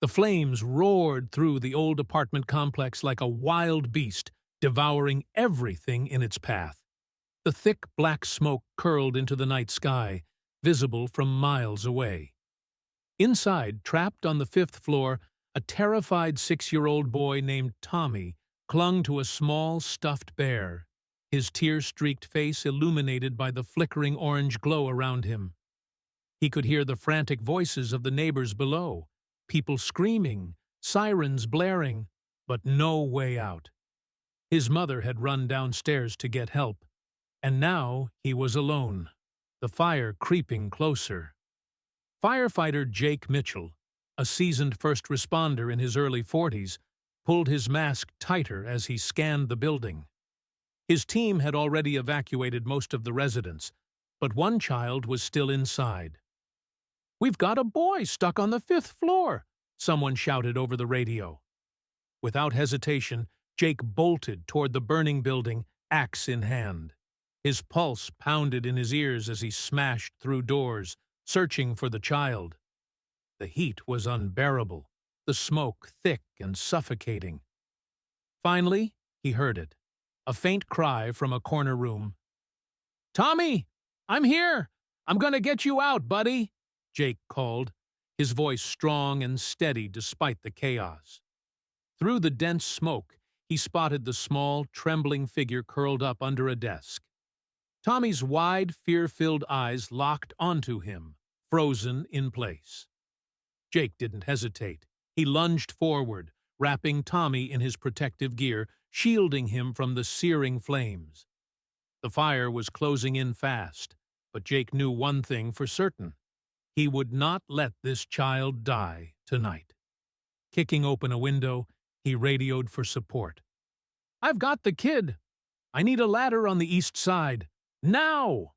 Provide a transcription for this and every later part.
The flames roared through the old apartment complex like a wild beast, devouring everything in its path. The thick black smoke curled into the night sky, visible from miles away. Inside, trapped on the fifth floor, a terrified 6-year-old boy named Tommy clung to a small stuffed bear, his tear-streaked face illuminated by the flickering orange glow around him. He could hear the frantic voices of the neighbors below, people screaming, sirens blaring, but no way out. His mother had run downstairs to get help, and now he was alone, the fire creeping closer. Firefighter Jake Mitchell, a seasoned first responder in his early 40s, pulled his mask tighter as he scanned the building. His team had already evacuated most of the residents, but one child was still inside. "We've got a boy stuck on the 5th floor," someone shouted over the radio. Without hesitation, Jake bolted toward the burning building, axe in hand. His pulse pounded in his ears as he smashed through doors, searching for the child. The heat was unbearable, the smoke thick and suffocating. Finally, he heard it, a faint cry from a corner room. "Tommy, I'm here! I'm gonna get you out, buddy!" Jake called, his voice strong and steady despite the chaos. Through the dense smoke, he spotted the small, trembling figure curled up under a desk. Tommy's wide, fear-filled eyes locked onto him, frozen in place. Jake didn't hesitate. He lunged forward, wrapping Tommy in his protective gear, shielding him from the searing flames. The fire was closing in fast, but Jake knew one thing for certain. He would not let this child die tonight. Kicking open a window, he radioed for support. "I've got the kid! I need a ladder on the east side. Now!"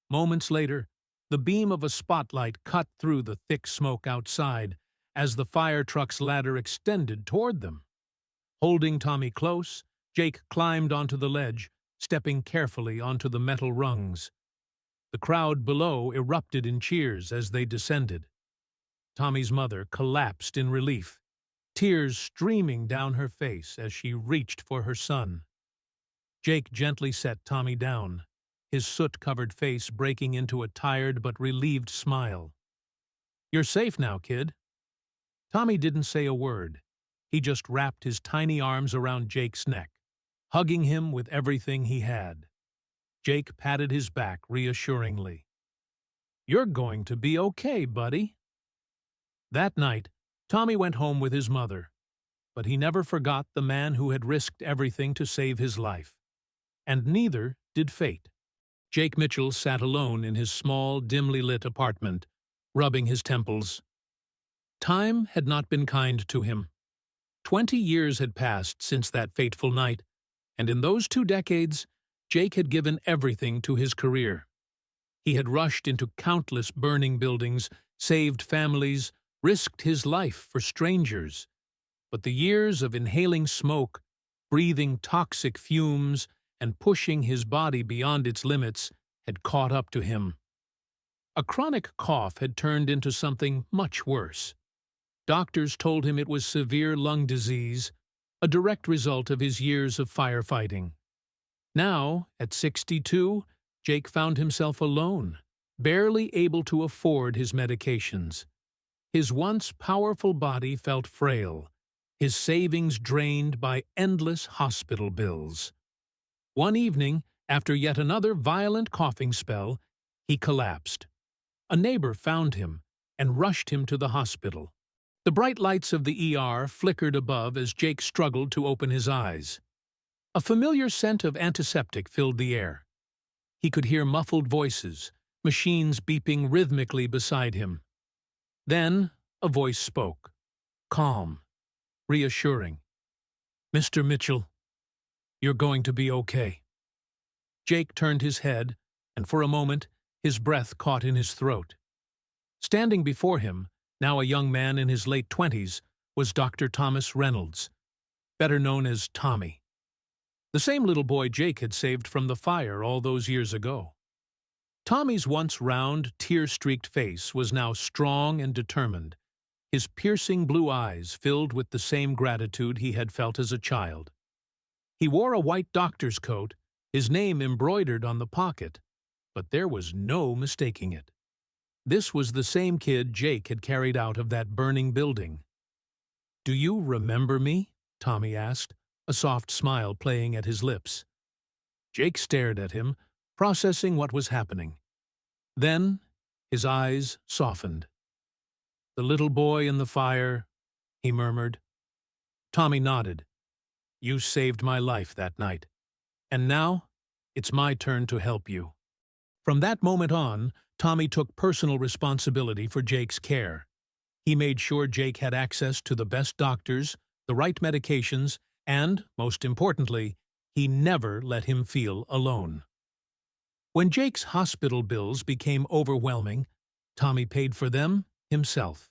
Moments later, the beam of a spotlight cut through the thick smoke outside as the fire truck's ladder extended toward them. Holding Tommy close, Jake climbed onto the ledge, stepping carefully onto the metal rungs. The crowd below erupted in cheers as they descended. Tommy's mother collapsed in relief, tears streaming down her face as she reached for her son. Jake gently set Tommy down, his soot-covered face breaking into a tired but relieved smile. "You're safe now, kid." Tommy didn't say a word. He just wrapped his tiny arms around Jake's neck, hugging him with everything he had. Jake patted his back reassuringly. "You're going to be okay, buddy." That night, Tommy went home with his mother, but he never forgot the man who had risked everything to save his life. And neither did fate. Jake Mitchell sat alone in his small, dimly lit apartment, rubbing his temples. Time had not been kind to him. 20 years had passed since that fateful night, and in those 2 decades, Jake had given everything to his career. He had rushed into countless burning buildings, saved families, risked his life for strangers. But the years of inhaling smoke, breathing toxic fumes, and pushing his body beyond its limits had caught up to him. A chronic cough had turned into something much worse. Doctors told him it was severe lung disease, a direct result of his years of firefighting. Now, at 62, Jake found himself alone, barely able to afford his medications. His once powerful body felt frail, his savings drained by endless hospital bills. One evening, after yet another violent coughing spell, he collapsed. A neighbor found him and rushed him to the hospital. The bright lights of the ER flickered above as Jake struggled to open his eyes. A familiar scent of antiseptic filled the air. He could hear muffled voices, machines beeping rhythmically beside him. Then a voice spoke, calm, reassuring. "Mr. Mitchell, you're going to be okay." Jake turned his head, and for a moment, his breath caught in his throat. Standing before him, now a young man in his late 20s, was Dr. Thomas Reynolds, better known as Tommy. The same little boy Jake had saved from the fire all those years ago. Tommy's once round, tear-streaked face was now strong and determined, his piercing blue eyes filled with the same gratitude he had felt as a child. He wore a white doctor's coat, his name embroidered on the pocket, but there was no mistaking it. This was the same kid Jake had carried out of that burning building. "Do you remember me?" Tommy asked, a soft smile playing at his lips. Jake stared at him, processing what was happening. Then his eyes softened. "The little boy in the fire," he murmured. Tommy nodded. "You saved my life that night. And now, it's my turn to help you." From that moment on, Tommy took personal responsibility for Jake's care. He made sure Jake had access to the best doctors, the right medications, and, most importantly, he never let him feel alone. When Jake's hospital bills became overwhelming, Tommy paid for them himself.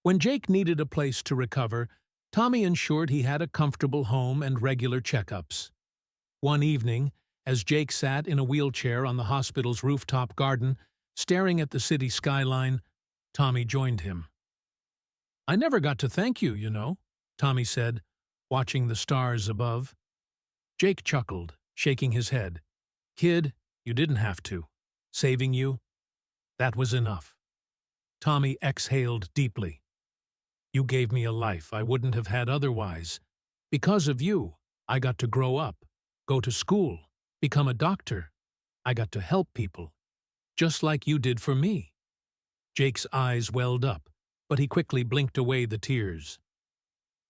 When Jake needed a place to recover, Tommy ensured he had a comfortable home and regular checkups. One evening, as Jake sat in a wheelchair on the hospital's rooftop garden, staring at the city skyline, Tommy joined him. "I never got to thank you, you know," Tommy said, watching the stars above. Jake chuckled, shaking his head. "Kid, you didn't have to. Saving you, that was enough." Tommy exhaled deeply. "You gave me a life I wouldn't have had otherwise. Because of you, I got to grow up, go to school, become a doctor. I got to help people, just like you did for me." Jake's eyes welled up, but he quickly blinked away the tears.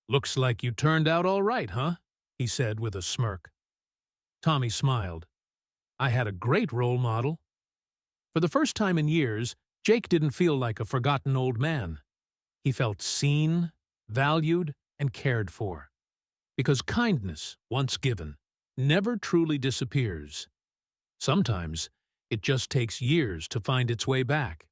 "Looks like you turned out all right, huh?" he said with a smirk. Tommy smiled. "I had a great role model." For the first time in years, Jake didn't feel like a forgotten old man. He felt seen, valued, and cared for. Because kindness, once given, never truly disappears. Sometimes, it just takes years to find its way back.